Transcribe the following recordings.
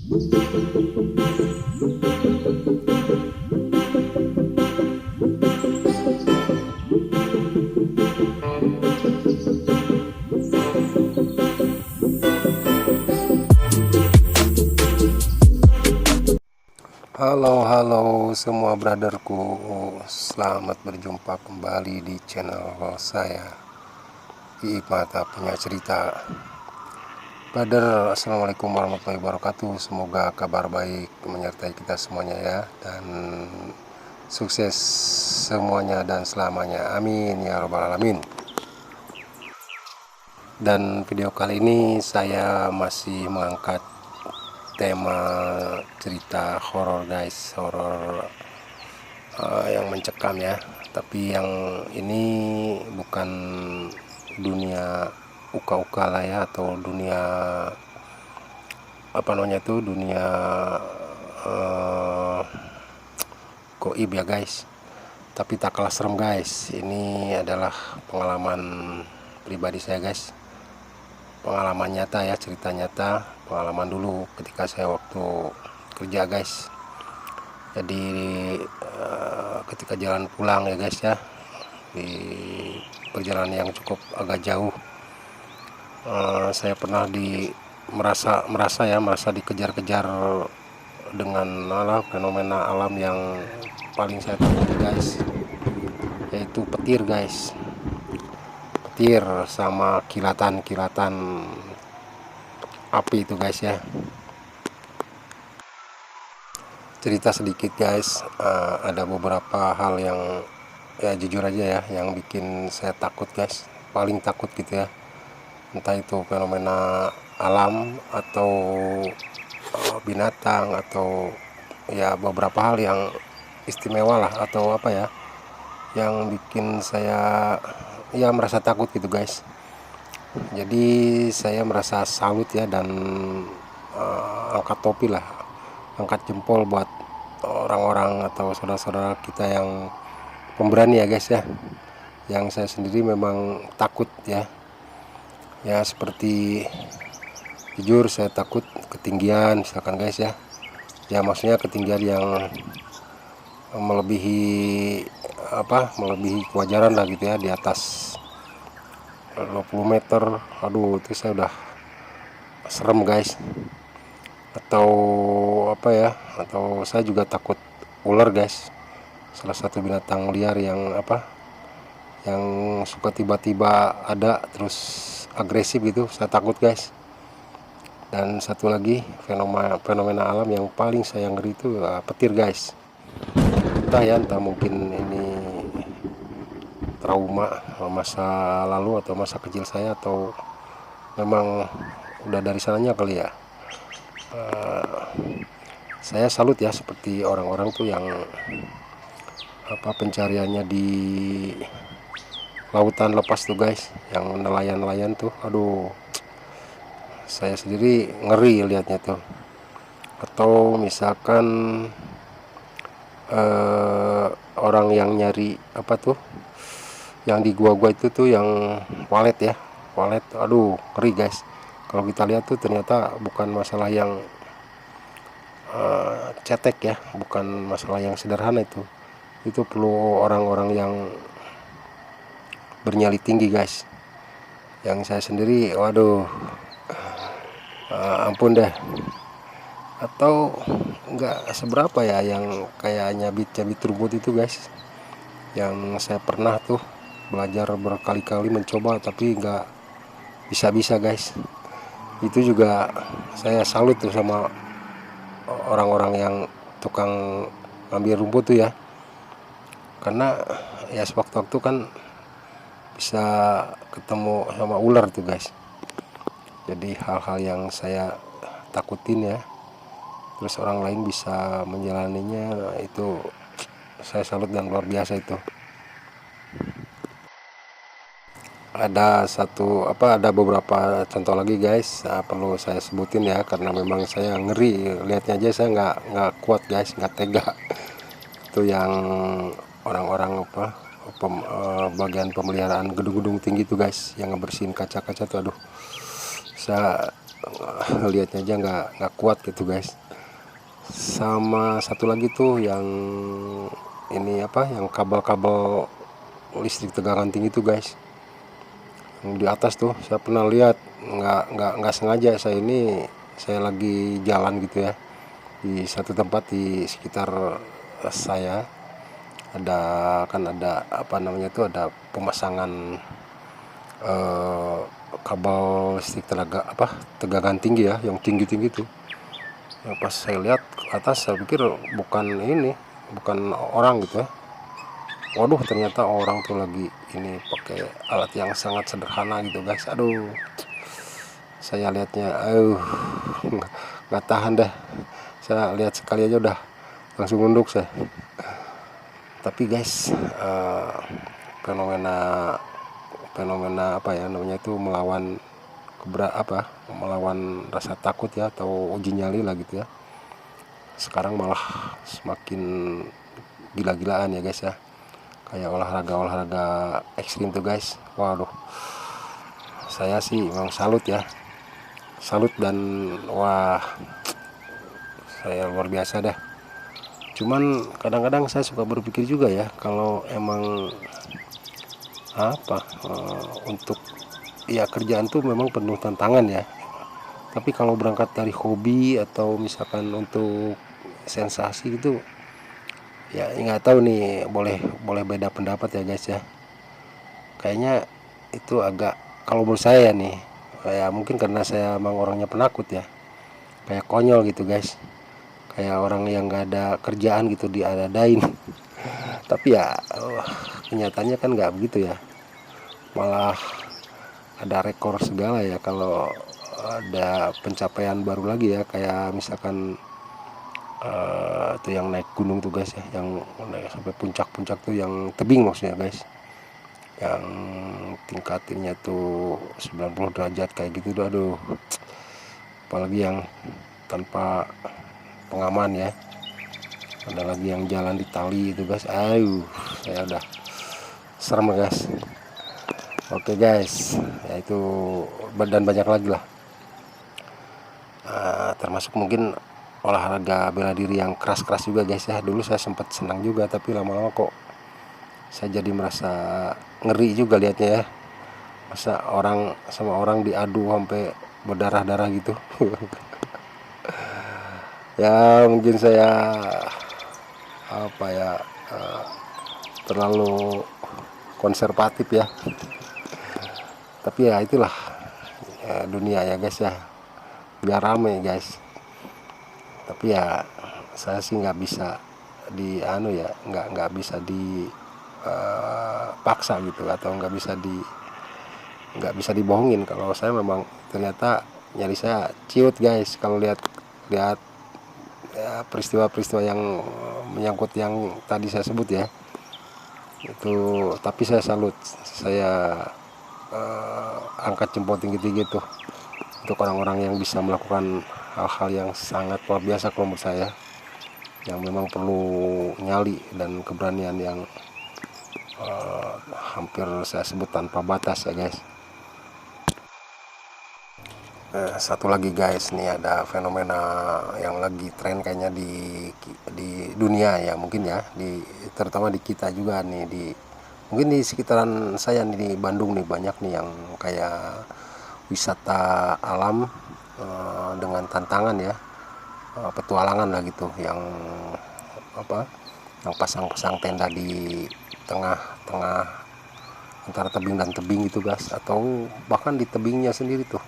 Halo semua brotherku, selamat berjumpa kembali di channel saya Iip Mata Punya Cerita. Brother, assalamualaikum warahmatullahi wabarakatuh. Semoga kabar baik menyertai kita semuanya ya, dan sukses semuanya dan selamanya, amin ya rabbal alamin. Dan video kali ini saya masih mengangkat tema cerita horor guys, horor yang mencekam ya. Tapi yang ini bukan dunia uka-uka lah ya, atau dunia apa namanya tuh, dunia goib ya guys. Tapi tak kalah serem guys. Ini adalah pengalaman pribadi saya guys, pengalaman nyata ya, cerita nyata, pengalaman dulu ketika saya waktu kerja guys. Jadi ketika jalan pulang ya guys ya, di perjalanan yang cukup agak jauh, saya pernah merasa dikejar-kejar dengan fenomena alam yang paling saya takuti guys, yaitu petir guys. Petir sama kilatan-kilatan api itu guys ya. Cerita sedikit guys, ada beberapa hal yang ya jujur aja ya, yang bikin saya takut guys, paling takut gitu ya. Entah itu fenomena alam atau binatang, atau ya beberapa hal yang istimewa lah, atau apa ya, yang bikin saya ya merasa takut gitu guys. Jadi saya merasa salut ya, dan angkat topi lah, angkat jempol buat orang-orang atau saudara-saudara kita yang pemberani ya guys ya. Yang saya sendiri memang takut ya, ya seperti jujur saya takut ketinggian misalkan guys ya. Ya maksudnya ketinggian yang melebihi kewajaran lah gitu ya, di atas 20 meter. Aduh, itu saya udah serem guys. Atau apa ya, atau saya juga takut ular guys, salah satu binatang liar yang yang suka tiba-tiba ada terus agresif gitu, saya takut guys. Dan satu lagi fenomena alam yang paling saya ngeri itu petir guys. Entah mungkin ini trauma masa lalu atau masa kecil saya, atau memang udah dari sananya kali ya. Saya salut ya, seperti orang-orang tuh yang pencariannya di lautan lepas tuh guys, yang nelayan-nelayan tuh. Aduh, saya sendiri ngeri lihatnya tuh. Atau misalkan orang yang nyari yang di gua-gua itu tuh, yang walet ya, walet. Aduh, ngeri guys. Kalau kita lihat tuh ternyata bukan masalah yang cetek ya, bukan masalah yang sederhana itu perlu orang-orang yang bernyali tinggi guys. Yang saya sendiri waduh, ampun deh. Atau enggak seberapa ya, yang kayak nyabit rumput itu guys, yang saya pernah tuh belajar berkali-kali mencoba tapi enggak bisa guys. Itu juga saya salut tuh sama orang-orang yang tukang ngambil rumput tuh ya, karena ya sewaktu-waktu kan bisa ketemu sama ular tuh guys. Jadi hal-hal yang saya takutin ya, terus orang lain bisa menjalaninya, itu saya salut dan luar biasa itu. Ada beberapa contoh lagi guys, perlu saya sebutin ya, karena memang saya ngeri lihatnya aja. Saya nggak kuat guys, nggak tega. Itu yang orang-orang bagian pemeliharaan gedung-gedung tinggi tuh guys, yang ngebersihin kaca-kaca tuh. Aduh, saya lihatnya aja nggak kuat gitu guys. Sama satu lagi tuh yang ini apa, yang kabel-kabel listrik tegangan tinggi tuh guys, yang di atas tuh saya pernah lihat, nggak sengaja saya lagi jalan gitu ya di satu tempat di sekitar saya, ada apa namanya tuh, ada pemasangan eh, kabel listrik tegangan tinggi ya, yang tinggi-tinggi tuh. Yang pas saya lihat ke atas, saya pikir bukan orang gitu ya. Waduh, ternyata orang tuh lagi ini pakai alat yang sangat sederhana gitu guys. Aduh, saya lihatnya nggak tahan deh. Saya lihat sekali aja udah langsung nunduk saya. Tapi guys, fenomena fenomena apa ya namanya itu, melawan rasa takut ya, atau uji nyali lah gitu ya. Sekarang malah semakin gila-gilaan ya guys ya, kayak olahraga ekstrim tuh guys. Waduh, saya sih memang salut dan wah, saya luar biasa dah. Cuman kadang-kadang saya suka berpikir juga ya, kalau emang untuk ya kerjaan tuh memang penuh tantangan ya, tapi kalau berangkat dari hobi atau misalkan untuk sensasi gitu ya, nggak tahu nih, boleh beda pendapat ya guys ya. Kayaknya itu agak, kalau menurut saya nih, ya mungkin karena saya emang orangnya penakut ya, kayak konyol gitu guys, kayak orang yang nggak ada kerjaan gitu diadadain. Tapi ya kenyataannya kan nggak begitu ya, malah ada rekor segala ya kalau ada pencapaian baru lagi ya, kayak misalkan itu yang naik gunung tuh guys ya, yang naik sampai puncak-puncak tuh, yang tebing maksudnya guys, yang tingkatinnya tuh 90 derajat kayak gitu tuh. Aduh, apalagi yang tanpa pengaman ya, ada lagi yang jalan di tali itu guys. Aduh, saya udah serem guys. Oke guys, ya itu, dan banyak lagi lah. Termasuk mungkin olahraga bela diri yang keras-keras juga guys ya. Dulu saya sempat senang juga, tapi lama-lama kok saya jadi merasa ngeri juga liatnya ya. Masa sama orang diadu sampai berdarah-darah gitu. Ya mungkin saya apa ya, terlalu konservatif ya. Tapi ya itulah dunia ya guys ya, biar rame guys. Tapi ya saya sih nggak bisa nggak bisa dipaksa gitu, atau nggak bisa dibohongin kalau saya memang ternyata nyari saya ciut guys, kalau lihat lihat ya, peristiwa-peristiwa yang menyangkut yang tadi saya sebut ya itu. Tapi saya salut, saya angkat jempol tinggi-tinggi tuh untuk orang-orang yang bisa melakukan hal-hal yang sangat luar biasa kalau menurut saya, yang memang perlu nyali dan keberanian yang hampir saya sebut tanpa batas ya guys. Satu lagi guys, nih ada fenomena yang lagi tren kayaknya di dunia ya, mungkin ya, terutama di kita juga nih, mungkin di sekitaran saya nih di Bandung nih, banyak nih yang kayak wisata alam dengan tantangan ya, petualangan lah gitu, yang pasang-pasang tenda di tengah-tengah antara tebing dan tebing itu guys, atau bahkan di tebingnya sendiri tuh.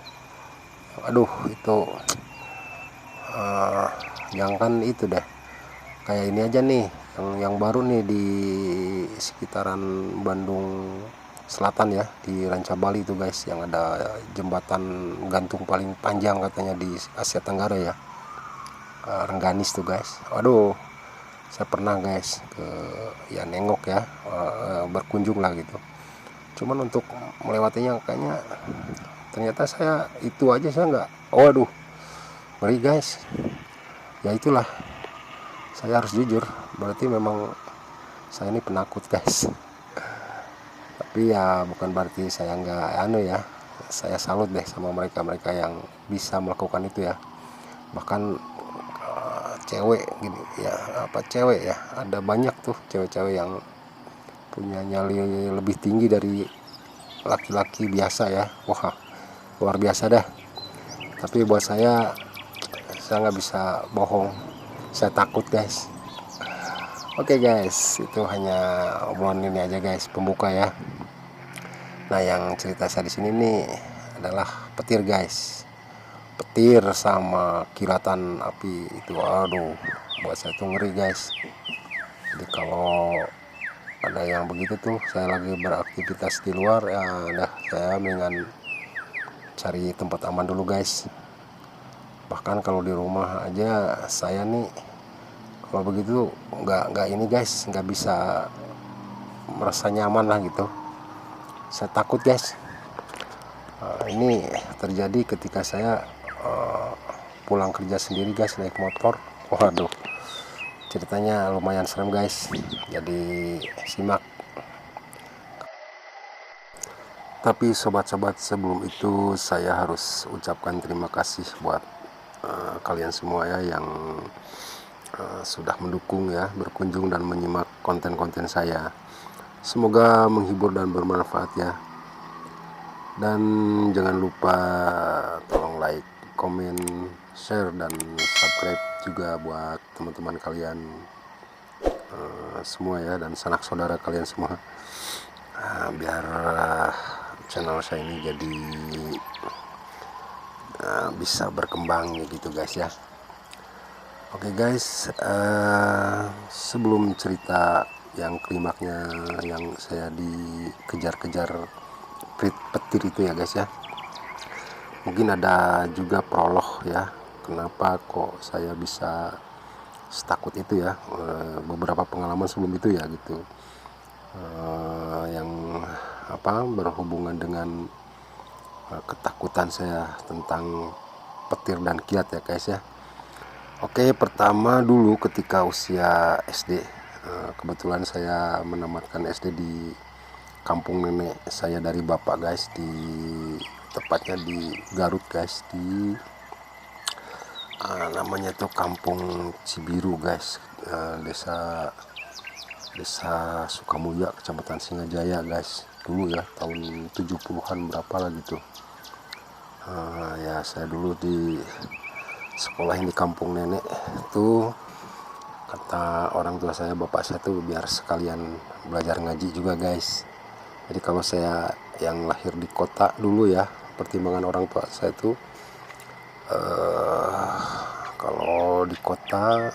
Aduh, itu jangan itu deh, kayak ini aja nih, yang baru nih di sekitaran Bandung Selatan ya, di Ranca Bali itu guys, yang ada jembatan gantung paling panjang katanya di Asia Tenggara ya, Rengganis tuh guys. Aduh, saya pernah guys ya nengok ya, berkunjung lah gitu. Cuman untuk melewatinya kayaknya ternyata saya itu aja saya nggak, waduh, ngeri guys. Ya itulah, saya harus jujur, berarti memang saya ini penakut guys. Tapi ya bukan berarti saya nggak ya, saya salut deh sama mereka yang bisa melakukan itu ya. Bahkan cewek gini ya, cewek ya, ada banyak tuh cewek-cewek yang punya nyali lebih tinggi dari laki-laki biasa ya. Wah, luar biasa dah. Tapi buat saya nggak bisa bohong, saya takut guys. Oke guys, itu hanya obrolan ini aja guys, pembuka ya. Nah, yang cerita saya di sini nih adalah petir guys. Petir sama kilatan api itu, aduh, buat saya tuh ngeri guys. Jadi kalau ada yang begitu tuh, saya lagi beraktivitas di luar ya, dah saya mendingan cari tempat aman dulu guys. Bahkan kalau di rumah aja saya nih, kalau begitu nggak ini guys, nggak bisa merasa nyaman lah gitu. Saya takut guys. Ini terjadi ketika saya pulang kerja sendiri guys, naik motor. Waduh, ceritanya lumayan serem guys, jadi simak. Tapi sobat-sobat, sebelum itu saya harus ucapkan terima kasih buat kalian semua ya, yang sudah mendukung ya, berkunjung dan menyimak konten-konten saya. Semoga menghibur dan bermanfaat ya. Dan jangan lupa tolong like, komen, share, dan subscribe juga buat teman-teman kalian semua ya, dan sanak saudara kalian semua, biar channel saya ini jadi bisa berkembang gitu guys ya. Oke guys, sebelum cerita yang klimaknya, yang saya dikejar-kejar petir itu ya guys ya, mungkin ada juga prolog ya, kenapa kok saya bisa setakut itu ya, beberapa pengalaman sebelum itu ya gitu, yang berhubungan dengan ketakutan saya tentang petir dan kilat ya guys ya. Oke, pertama dulu ketika usia SD, kebetulan saya menamatkan SD di kampung nenek saya dari bapak guys, di tepatnya di Garut guys, di namanya tuh Kampung Cibiru guys, desa Sukamulya, Kecamatan Singajaya guys, dulu ya, tahun 70-an berapa lah gitu. Ya saya dulu di sekolah di kampung nenek tuh, kata orang tua saya, bapak saya tuh biar sekalian belajar ngaji juga guys. Jadi kalau saya yang lahir di kota dulu ya, pertimbangan orang tua saya tuh kalau di kota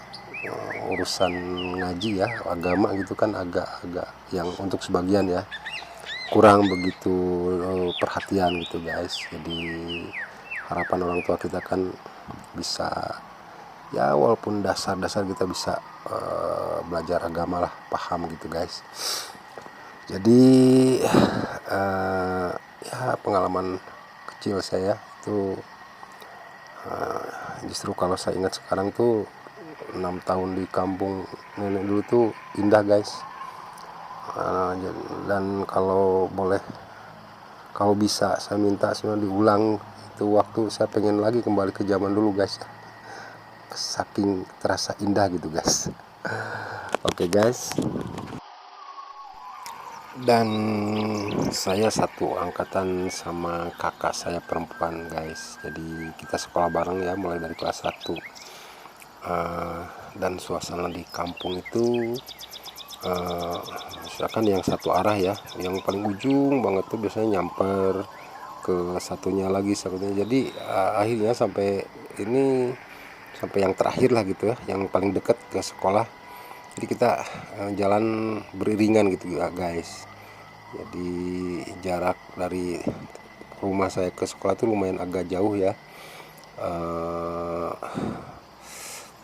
urusan ngaji ya, agama gitu kan agak-agak yang untuk sebagian ya kurang begitu perhatian gitu guys. Jadi harapan orang tua kita kan bisa ya, walaupun dasar-dasar kita bisa belajar agama lah, paham gitu guys. Jadi ya pengalaman kecil saya itu justru kalau saya ingat sekarang tuh, 6 tahun di kampung nenek dulu tuh indah guys. Dan kalau boleh, kalau bisa saya minta sebenarnya diulang itu waktu, saya pengen lagi kembali ke zaman dulu guys, saking terasa indah gitu guys. Oke guys, dan saya satu angkatan sama kakak saya perempuan guys, jadi kita sekolah bareng ya, mulai dari kelas 1. Dan suasana di kampung itu misalkan yang satu arah ya, yang paling ujung banget tuh biasanya nyamper ke satunya lagi, jadi akhirnya sampai yang terakhir lah gitu ya, yang paling dekat ke sekolah. Jadi kita jalan beriringan gitu ya guys. Jadi jarak dari rumah saya ke sekolah tuh lumayan agak jauh ya,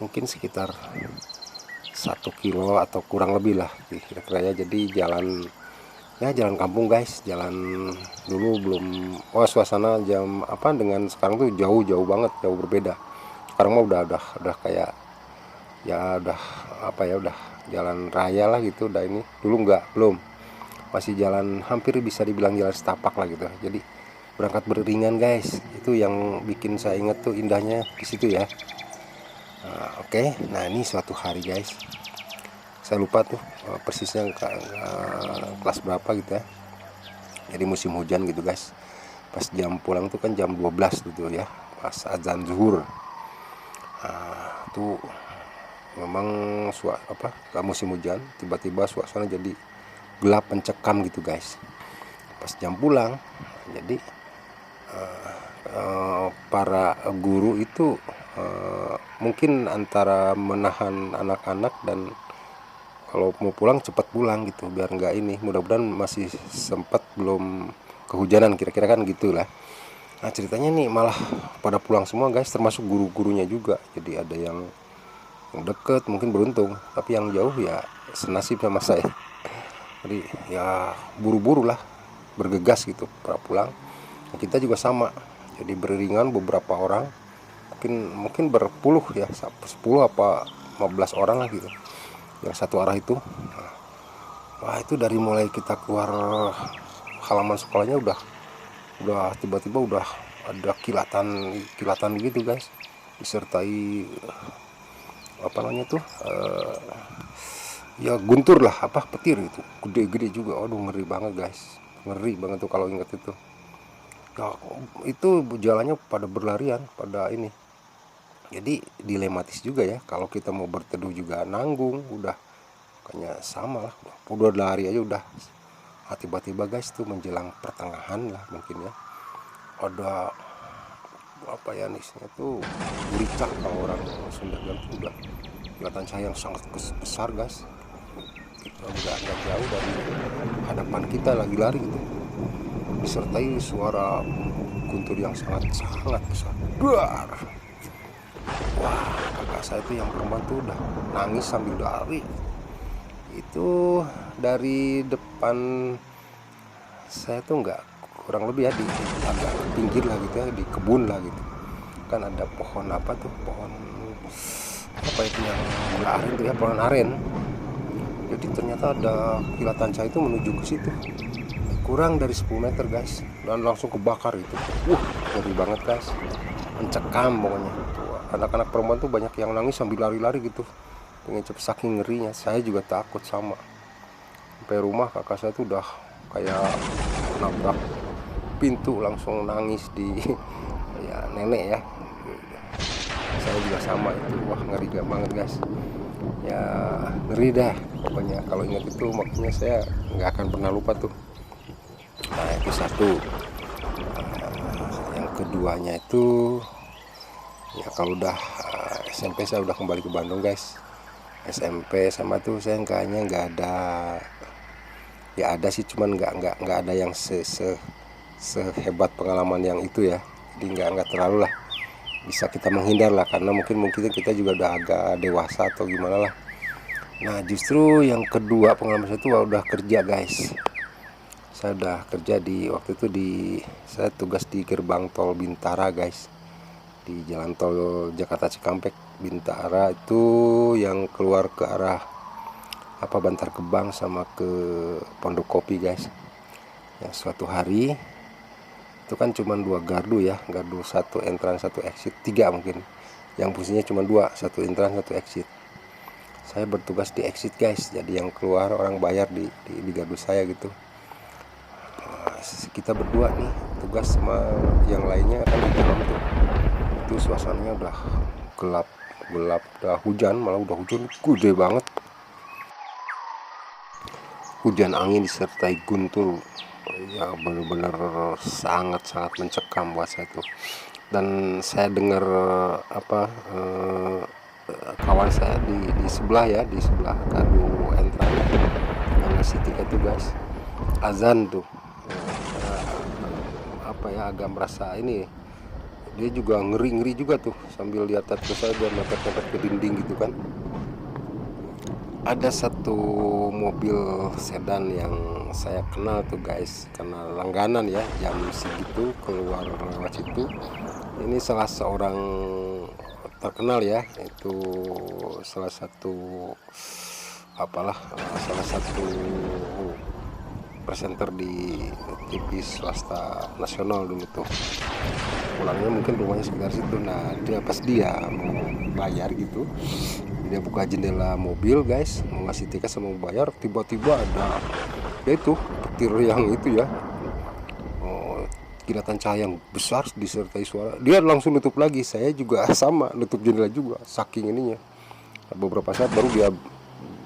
mungkin sekitar 1 kilo atau kurang lebih lah kira-kira ya. Jadi jalan kampung guys, jalan dulu belum, suasana jam dengan sekarang tuh jauh banget, jauh berbeda. Sekarang mah udah kayak ya, udah jalan raya lah gitu, udah ini. Dulu belum, masih jalan, hampir bisa dibilang jalan setapak lah gitu. Jadi berangkat beriringan guys. Itu yang bikin saya inget tuh indahnya di situ ya. Oke. Nah ini suatu hari guys, saya lupa tuh persisnya kelas berapa gitu ya. Jadi musim hujan gitu guys. Pas jam pulang tuh kan jam 12 gitu ya, pas azan zuhur. Tuh memang musim hujan, tiba-tiba suasana jadi gelap mencekam gitu guys. Pas jam pulang, jadi para guru itu mungkin antara menahan anak-anak dan kalau mau pulang cepat pulang gitu, biar nggak ini, mudah-mudahan masih sempat belum kehujanan, kira-kira kan gitulah. Nah ceritanya nih malah pada pulang semua guys, termasuk guru-gurunya juga. Jadi ada yang deket mungkin beruntung, tapi yang jauh ya senasib sama saya. Jadi ya buru-buru lah, bergegas gitu para pulang. Nah, kita juga sama, jadi beriringan beberapa orang, mungkin berpuluh ya, 10 apa 15 orang lah gitu, yang satu arah itu. Wah itu dari mulai kita keluar halaman sekolahnya udah tiba-tiba udah ada kilatan gitu guys, disertai apa namanya tuh ya guntur lah, petir itu gede-gede juga. Aduh ngeri banget guys, ngeri banget tuh kalau inget itu ya. Itu jalannya pada berlarian pada ini, jadi dilematis juga ya. Kalau kita mau berteduh juga nanggung, udah kayaknya sama lah, udah lari aja udah. Tiba-tiba guys tuh menjelang pertengahan lah mungkin ya, ada apa ya nisnya tuh guricak, kalau orang Sunda bilang tuh udah kelihatan saya yang sangat besar guys. Nggak jauh dari hadapan kita lagi lari gitu, disertai suara guntur yang sangat besar. Duar. Wah kakak saya itu yang perempuan tuh udah nangis sambil lari. Itu dari depan saya tuh nggak, kurang lebih ya di agak pinggir lah gitu ya, di kebun lah gitu kan. Ada pohon pohon apa itu yang gula aren tuh ya, pohon aren. Jadi ternyata ada kilatan cahaya itu menuju ke situ, kurang dari 10 meter guys, dan langsung kebakar itu. Ngeri banget guys, mencekam pokoknya. Anak-anak perempuan tuh banyak yang nangis sambil lari-lari gitu, pengen cepet, saking ngerinya. Saya juga takut sama. Sampai rumah kakak saya tuh udah kayak nabrak pintu, langsung nangis di ya nenek ya. Saya juga sama itu. Wah ngeri banget guys ya, ngeri dah pokoknya. Kalau ingat itu makanya saya nggak akan pernah lupa tuh. Nah itu satu. Yang keduanya itu ya kalau udah SMP saya udah kembali ke Bandung guys. SMP sama tuh saya kayaknya nggak ada, ya ada sih cuman nggak ada yang sehebat pengalaman yang itu ya. Jadi nggak terlalu lah bisa kita menghindar lah, karena mungkin kita juga udah agak dewasa atau gimana lah. Nah justru yang kedua pengalaman saya itu udah kerja guys. Saya udah kerja waktu itu saya tugas di gerbang tol Bintara guys, di jalan tol Jakarta Cikampek Bintara itu, yang keluar ke arah Bantar Gebang sama ke Pondok Kopi guys. Yang suatu hari itu kan cuma 2 gardu ya, gardu 1 entrance 1 exit, 3 mungkin, yang fungsinya cuma 2, 1 entrance 1 exit. Saya bertugas di exit guys, jadi yang keluar orang bayar di gardu saya gitu. Kita berdua nih tugas, sama yang lainnya kan di dalam tuh. Itu suasananya udah gelap, udah hujan, malah udah hujan gede banget, hujan angin disertai guntur ya, benar-benar sangat mencekam buat saya tuh. Dan saya dengar kawan saya di sebelah ya, di sebelah gardu entran yang ngasih tiket tuh guys, azan tuh. Agak merasa ini, dia juga ngeri juga tuh, sambil lihat ke saya, dia mepet-mepet ke dinding gitu kan. Ada satu mobil sedan yang saya kenal tuh guys, karena langganan ya, jam segitu keluar lewat situ. Ini salah seorang terkenal ya, itu salah satu presenter di TV swasta nasional dulu tuh. Pulangnya mungkin rumahnya sekitar situ. Nah dia pas dia mau bayar gitu, dia buka jendela mobil guys, mau ngasih tiket sama mau bayar, tiba-tiba ada ya itu petir yang itu ya, kilatan cahaya yang besar disertai suara. Dia langsung nutup lagi, saya juga sama nutup jendela juga saking ininya. Beberapa saat baru dia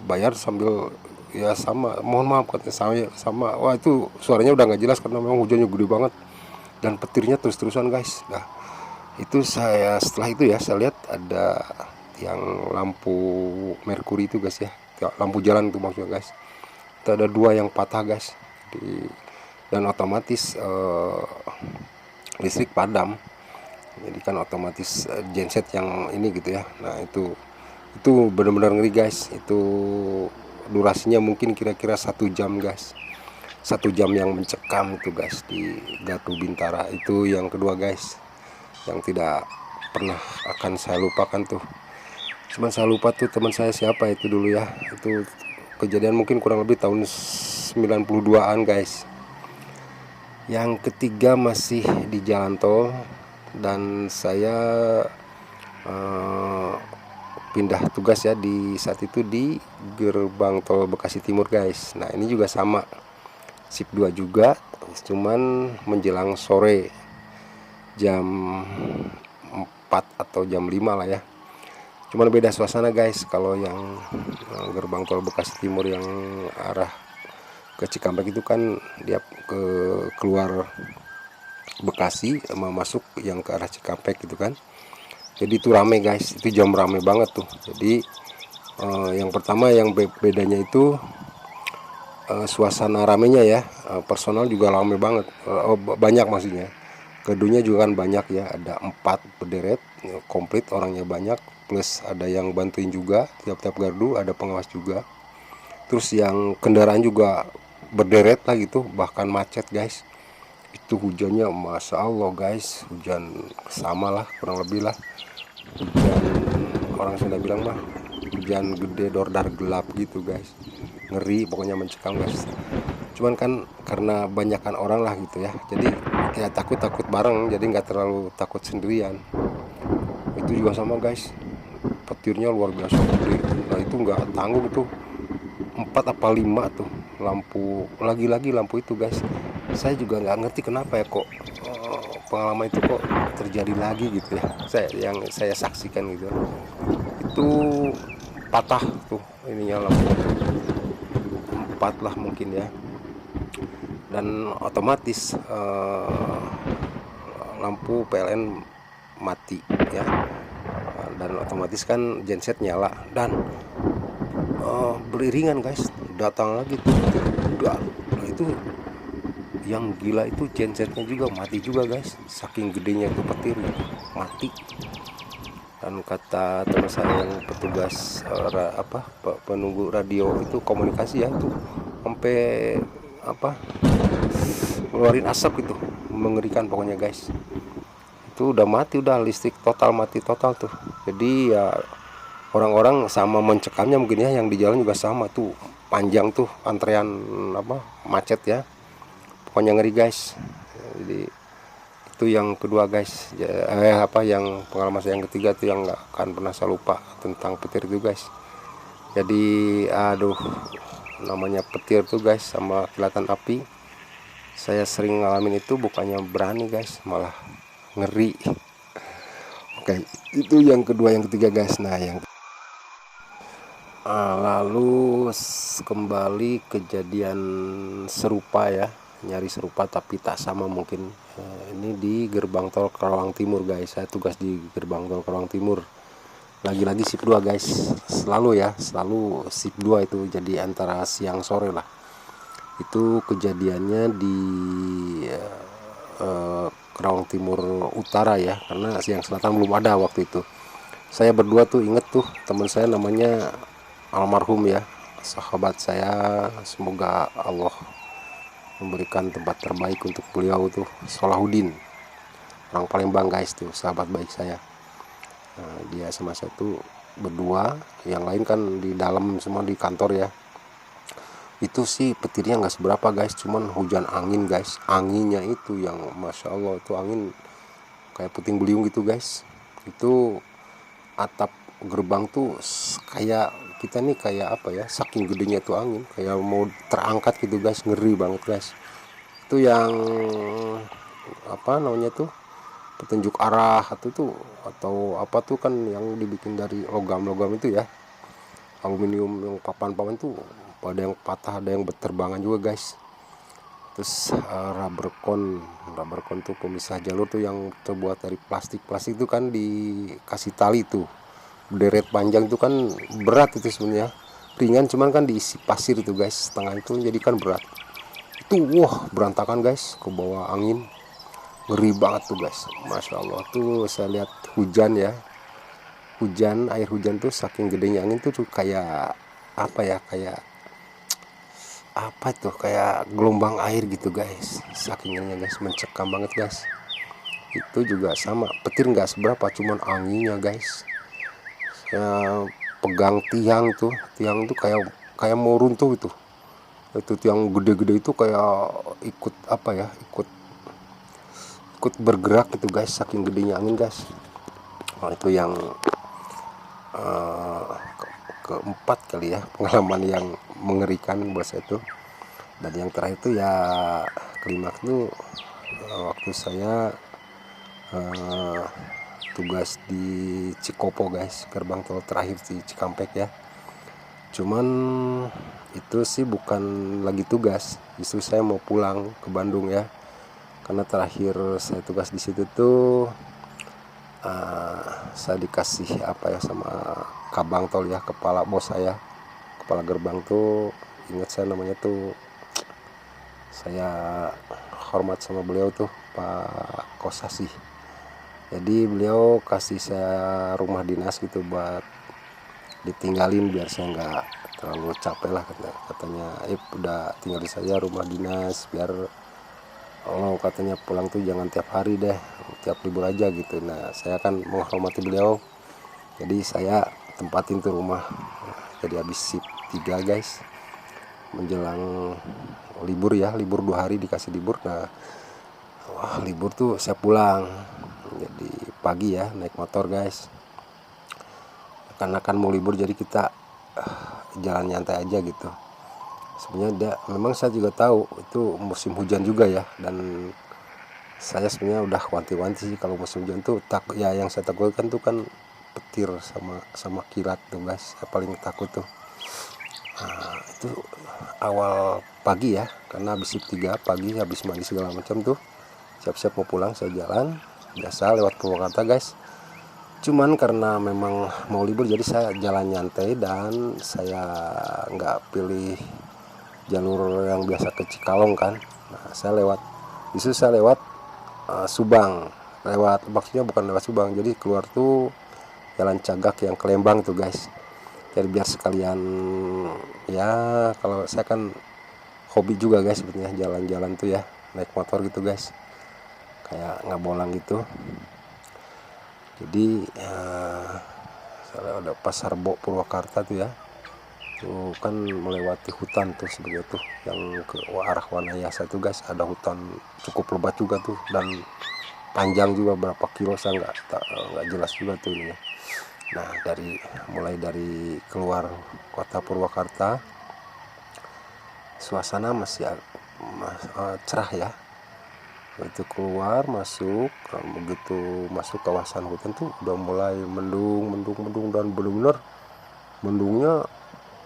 bayar sambil ya sama, mohon maaf katanya saya sama. Wah itu suaranya udah nggak jelas karena memang hujannya gede banget dan petirnya terus-terusan guys. Nah itu saya setelah itu ya saya lihat ada yang lampu merkuri itu guys ya, lampu jalan itu maksudnya guys. Itu ada 2 yang patah guys dan otomatis listrik padam. Jadi kan otomatis genset yang ini gitu ya. Nah itu benar-benar ngeri guys. Itu durasinya mungkin kira-kira 1 jam guys, 1 jam yang mencekam itu guys di Gardu Bintara. Itu yang kedua guys, yang tidak pernah akan saya lupakan tuh. Cuman saya lupa tuh teman saya siapa itu dulu ya. Itu kejadian mungkin kurang lebih tahun 92-an guys. Yang ketiga masih di jalan tol dan saya pindah tugas ya di saat itu di gerbang tol Bekasi Timur guys. Nah ini juga sama, shift 2 juga, cuman menjelang sore jam 4 atau jam 5 lah ya. Cuman beda suasana guys. Kalau yang gerbang tol Bekasi Timur yang arah ke Cikampek itu kan dia keluar Bekasi sama masuk yang ke arah Cikampek gitu kan. Jadi itu rame guys, itu jam rame banget tuh. Jadi yang pertama yang bedanya itu suasana ramenya ya, personal juga rame banget, banyak maksudnya. Gadunya juga kan banyak ya, ada 4 berderet komplit, orangnya banyak, plus ada yang bantuin juga tiap-tiap gardu, ada pengawas juga. Terus yang kendaraan juga berderet lah gitu, bahkan macet guys. Itu hujannya masya Allah guys, hujan sama lah kurang lebih lah, hujan orang Sunda bilang mah hujan gede dordar gelap gitu guys, ngeri pokoknya, mencekam guys. Cuman kan karena banyakan orang lah gitu ya, jadi ya takut bareng, jadi nggak terlalu takut sendirian. Itu juga sama guys, petirnya luar biasa gede. Nah itu nggak tanggung itu 4 apa 5 tuh lampu, lagi-lagi lampu itu guys. Saya juga nggak ngerti kenapa ya kok pengalaman itu kok terjadi lagi gitu ya. Yang saya saksikan gitu, itu patah tuh ininya lampu tuh 4 lah mungkin ya. Dan otomatis lampu PLN mati ya, dan otomatis kan genset nyala dan beriringan guys datang lagi tuh. Nah, itu yang gila itu gensetnya juga mati juga guys, saking gedenya itu petir gitu, mati. Dan kata teman saya yang petugas penunggu radio itu komunikasi ya, itu sampai ngeluarin asap gitu, mengerikan pokoknya guys. Itu udah mati, udah listrik total, mati total tuh. Jadi ya orang-orang sama mencekamnya mungkin ya, yang di jalan juga sama tuh, panjang tuh antrean macet ya, pokoknya ngeri guys. Jadi itu yang kedua guys. Yang pengalaman saya yang ketiga tuh yang nggak akan pernah saya lupa tentang petir itu guys. Jadi aduh, namanya petir tuh guys sama kilatan api, saya sering ngalamin itu, bukannya berani guys, malah ngeri. Oke, itu yang kedua. Yang ketiga guys, nah yang lalu kembali kejadian serupa ya, nyari serupa tapi tak sama mungkin. Ini di gerbang tol Karawang Timur guys. Saya tugas di gerbang tol Karawang Timur, lagi-lagi shift 2 guys, selalu shift 2 itu, jadi antara siang sore lah. Itu kejadiannya di Karawang Timur Utara ya, karena siang selatan belum ada waktu itu. Saya berdua tuh inget tuh teman saya namanya almarhum ya, sahabat saya, semoga Allah memberikan tempat terbaik untuk beliau tuh, Solahuddin, orang Palembang guys tuh, sahabat baik saya. Nah, dia sama saya tuh berdua, yang lain kan di dalam semua di kantor ya. Itu sih petirnya nggak seberapa guys, cuman hujan angin guys, anginnya itu yang masya Allah, itu angin kayak puting beliung gitu guys. Itu atap gerbang tuh kayak kita nih, kayak apa ya, saking gedenya tuh angin kayak mau terangkat gitu guys, ngeri banget guys. Itu yang apa namanya tuh, petunjuk arah atau apa tuh kan, yang dibikin dari logam-logam itu ya, aluminium, yang papan-papan tuh ada yang patah, ada yang berterbangan juga guys. Terus rubber cone tuh pemisah jalur tuh yang terbuat dari plastik itu kan, dikasih tali tuh deret panjang, itu kan berat itu sebenarnya, ringan cuman kan diisi pasir itu guys, setengah itu jadi kan berat. Itu wah berantakan guys, ke bawah angin, ngeri banget tuh guys, masya Allah. Tuh saya lihat hujan ya, air hujan tuh saking gedenya angin tuh kayak apa ya, kayak apa tuh, kayak gelombang air gitu guys, saking ininya guys, mencekam banget guys. Itu juga sama, petir nggak seberapa, cuman anginnya guys. Saya pegang tiang tuh kayak mau runtuh itu tiang gede-gede itu, kayak ikut apa ya, ikut bergerak gitu guys, saking gedenya angin guys. Nah, itu yang keempat kali ya pengalaman yang mengerikan buat saya itu. Dan yang terakhir itu ya, klimaks itu waktu saya tugas di Cikopo guys, gerbang tol terakhir di Cikampek ya. Cuman itu sih bukan lagi tugas, justru saya mau pulang ke Bandung ya, karena terakhir saya tugas di situ tuh saya dikasih apa ya sama kabang tol ya, kepala bos saya, kepala gerbang tuh, ingat saya namanya tuh, saya hormat sama beliau tuh, Pak Kosasi. Jadi beliau kasih saya rumah dinas gitu buat ditinggalin, biar saya nggak terlalu capek lah, katanya udah tinggal di saya rumah dinas, biar katanya pulang tuh jangan tiap hari deh, tiap libur aja gitu. Nah saya kan menghormati beliau, jadi saya tempatin tuh rumah. Jadi habis sip 3 guys, menjelang libur ya, libur 2 hari dikasih libur. Nah libur tuh saya pulang, jadi pagi ya naik motor guys, karena kan mau libur, jadi kita jalan nyantai aja gitu. Sebenarnya memang saya juga tahu itu musim hujan juga ya, dan saya sebenarnya udah wanti-wanti sih kalau musim hujan tuh ya, yang saya takutkan tuh kan petir sama kilat tuh guys, saya paling takut tuh. Nah, itu awal pagi ya, karena habis 3 pagi, habis mandi segala macam tuh, siap-siap mau pulang, saya jalan biasa lewat Purwakarta guys. Cuman karena memang mau libur, jadi saya jalan nyantai, dan saya nggak pilih jalur yang biasa ke Cikalong kan. Nah saya lewat Subang, maksudnya bukan lewat Subang, jadi keluar tuh jalan Cagak yang ke Lembang tuh guys. Jadi biar sekalian ya, kalau saya kan hobi juga guys sebetulnya jalan-jalan tuh ya, naik motor gitu guys, kayak nggak bolang gitu. Jadi saya ada Pasar Bo Purwakarta tuh ya, tuh kan melewati hutan tuh sebenarnya tuh, yang ke arah Wanayasa tuh guys, ada hutan cukup lebat juga tuh, dan panjang juga berapa kilo, saya nggak jelas juga tuh ini ya. Nah mulai dari keluar kota Purwakarta, suasana masih cerah ya. Itu keluar masuk, begitu masuk kawasan hutan tuh udah mulai mendung, dan benar-benar mendungnya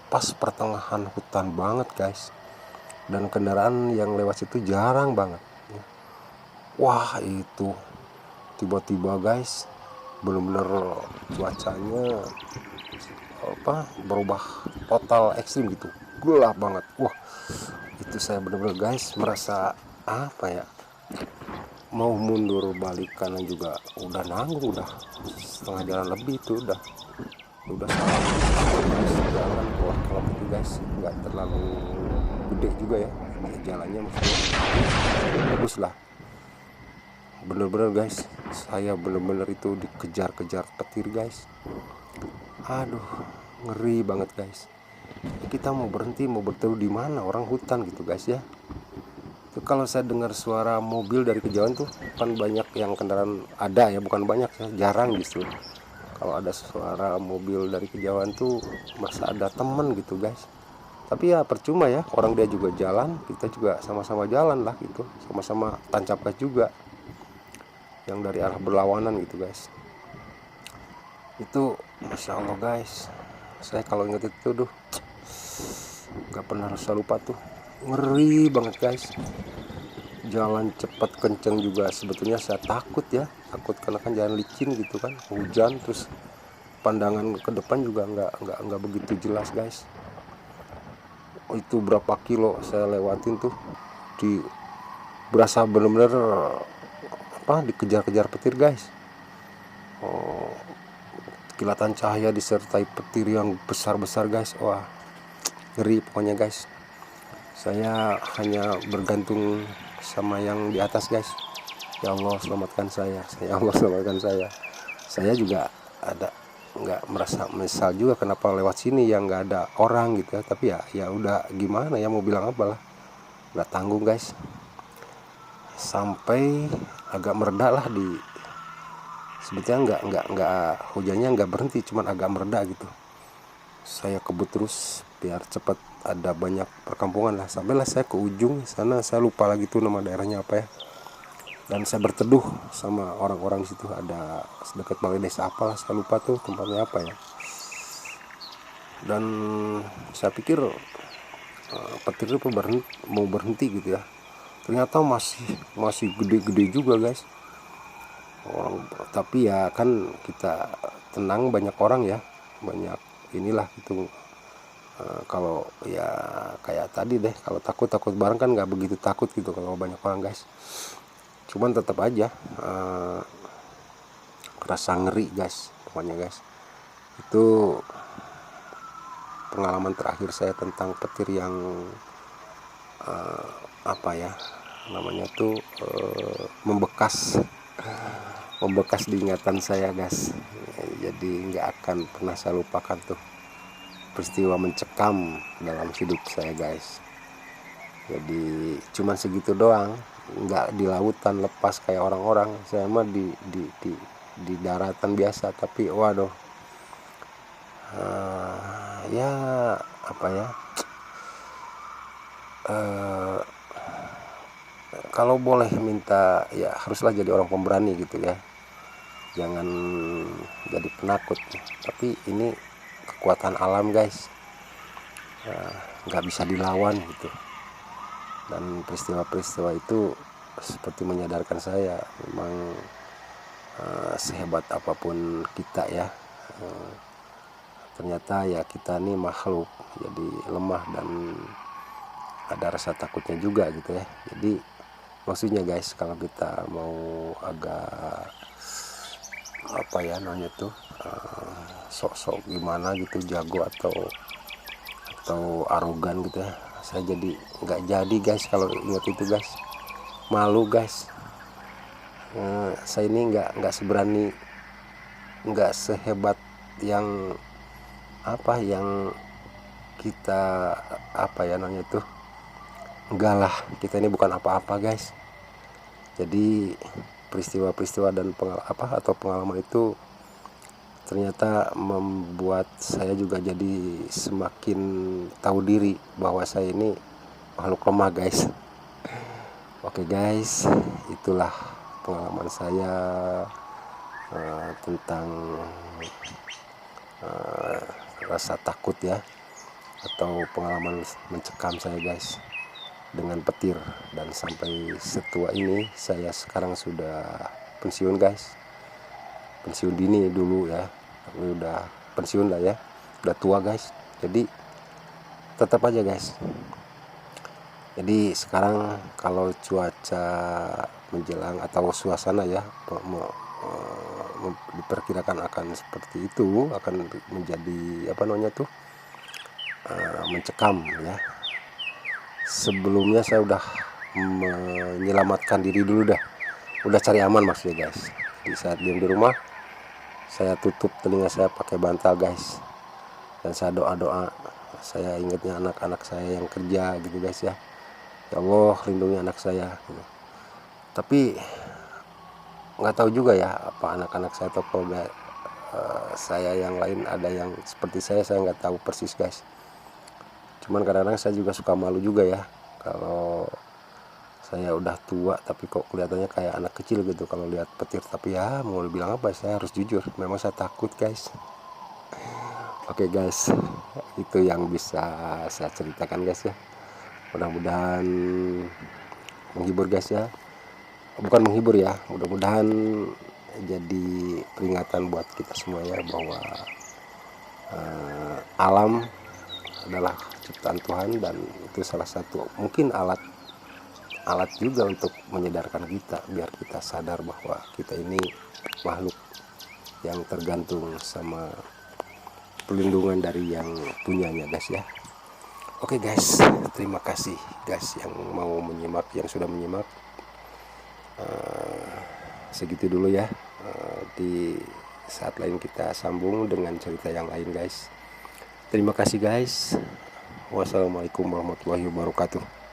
pas pertengahan hutan banget guys, dan kendaraan yang lewat situ jarang banget. Wah itu tiba-tiba guys, benar-benar cuacanya berubah total, ekstrim gitu, gelap banget. Wah itu saya benar-benar guys merasa apa ya, mau mundur balik kanan juga udah nanggung, udah setengah jalan lebih itu, udah salah jalan kalau itu guys, nggak terlalu gede juga ya jalannya, maksudnya bagus lah. Bener-bener guys, saya bener-bener itu dikejar-kejar petir guys, aduh ngeri banget guys. kita mau berhenti, mau berteduh di mana, orang hutan gitu guys ya. Itu kalau saya dengar suara mobil dari kejauhan tuh kan banyak yang kendaraan ada ya, bukan banyak ya, jarang justru. Kalau ada suara mobil dari kejauhan tuh masa ada temen gitu guys. Tapi ya percuma ya, orang dia juga jalan, kita juga sama-sama jalan lah gitu, sama-sama tancap gas juga, yang dari arah berlawanan gitu guys. Itu Masya Allah guys, saya kalau inget itu tuh nggak pernah rasa lupa tuh, ngeri banget guys. Jalan cepat kenceng juga sebetulnya saya takut ya, takut karena kan jalan licin gitu kan, hujan, terus pandangan ke depan juga nggak begitu jelas guys. Itu berapa kilo saya lewatin tuh, di berasa bener-bener apa, dikejar-kejar petir guys. Kilatan cahaya disertai petir yang besar-besar guys. Wah, ngeri pokoknya guys. Saya hanya bergantung sama yang di atas guys. Ya Allah selamatkan saya, ya Allah selamatkan saya. Saya juga ada nggak merasa menyesal juga kenapa lewat sini yang nggak ada orang gitu ya. Tapi ya udah gimana ya, mau bilang apa lah, nggak tanggung guys. Sampai agak mereda lah, di sebetulnya nggak hujannya nggak berhenti, cuman agak mereda gitu. Saya kebut terus biar cepat, ada banyak perkampungan lah. Sampailah saya ke ujung sana, saya lupa lagi tuh nama daerahnya apa ya. Dan saya berteduh sama orang-orang di situ, ada sedekat balai desa apalah, saya lupa tuh tempatnya apa ya. Dan saya pikir petir itu mau berhenti gitu ya. Ternyata masih gede-gede juga guys. Tapi ya kan kita tenang, banyak orang ya, banyak inilah gitu. Kalau ya kayak tadi deh, kalau takut bareng kan nggak begitu takut gitu kalau banyak orang guys. Cuman tetap aja rasa ngeri guys pokoknya guys. Itu pengalaman terakhir saya tentang petir yang apa ya namanya tuh, membekas di ingatan saya guys. Jadi nggak akan pernah saya lupakan tuh peristiwa mencekam dalam hidup saya guys. Jadi cuman segitu doang, nggak di lautan lepas kayak orang-orang. Saya mah di daratan biasa, tapi waduh, ya apa ya, kalau boleh minta ya haruslah jadi orang pemberani gitu ya, jangan jadi penakut. Tapi ini kekuatan alam guys, nggak bisa dilawan gitu. Dan peristiwa-peristiwa itu seperti menyadarkan saya, memang sehebat apapun kita ya, ternyata ya kita nih makhluk jadi lemah dan ada rasa takutnya juga gitu ya. Jadi maksudnya guys, kalau kita mau agak apa ya namanya tuh, sok-sok gimana gitu, jago atau arogan gitu ya, saya jadi nggak jadi guys kalau ingat itu guys. Malu guys. Saya ini nggak seberani, nggak sehebat yang apa yang kita apa ya namanya tuh, enggak lah, kita ini bukan apa-apa guys. Jadi peristiwa-peristiwa dan pengalaman itu ternyata membuat saya juga jadi semakin tahu diri bahwa saya ini makhluk lemah guys. Oke guys, itulah pengalaman saya tentang rasa takut ya, atau pengalaman mencekam saya guys dengan petir. Dan sampai setua ini, saya sekarang sudah pensiun guys, pensiun dini dulu ya, tapi udah pensiun lah ya, udah tua guys. Jadi tetap aja guys, jadi sekarang kalau cuaca menjelang atau suasana ya diperkirakan akan seperti itu, akan menjadi apa namanya tuh, mencekam ya. Sebelumnya saya udah menyelamatkan diri dulu udah cari aman maksudnya guys. Di saat diam di rumah, saya tutup telinga saya pakai bantal guys, dan saya doa Saya ingatnya anak-anak saya yang kerja gitu guys ya. Ya Allah, lindungi anak saya gitu. Tapi nggak tahu juga ya apa anak-anak saya atau keluarga saya yang lain ada yang seperti saya nggak tahu persis guys. Cuman kadang-kadang saya juga suka malu juga ya kalau saya udah tua tapi kok kelihatannya kayak anak kecil gitu kalau lihat petir. Tapi ya mau dibilang apa, saya harus jujur, memang saya takut guys. Oke guys, itu yang bisa saya ceritakan guys ya. Mudah-mudahan menghibur guys ya. Bukan menghibur ya, mudah-mudahan jadi peringatan buat kita semua ya, bahwa alam adalah ciptaan Tuhan, dan itu salah satu mungkin alat juga untuk menyadarkan kita biar kita sadar bahwa kita ini makhluk yang tergantung sama perlindungan dari yang punyanya guys ya. Oke guys, terima kasih guys yang mau menyimak, yang sudah menyimak. Segitu dulu ya. Di saat lain kita sambung dengan cerita yang lain guys. Terima kasih guys. Wassalamualaikum warahmatullahi wabarakatuh.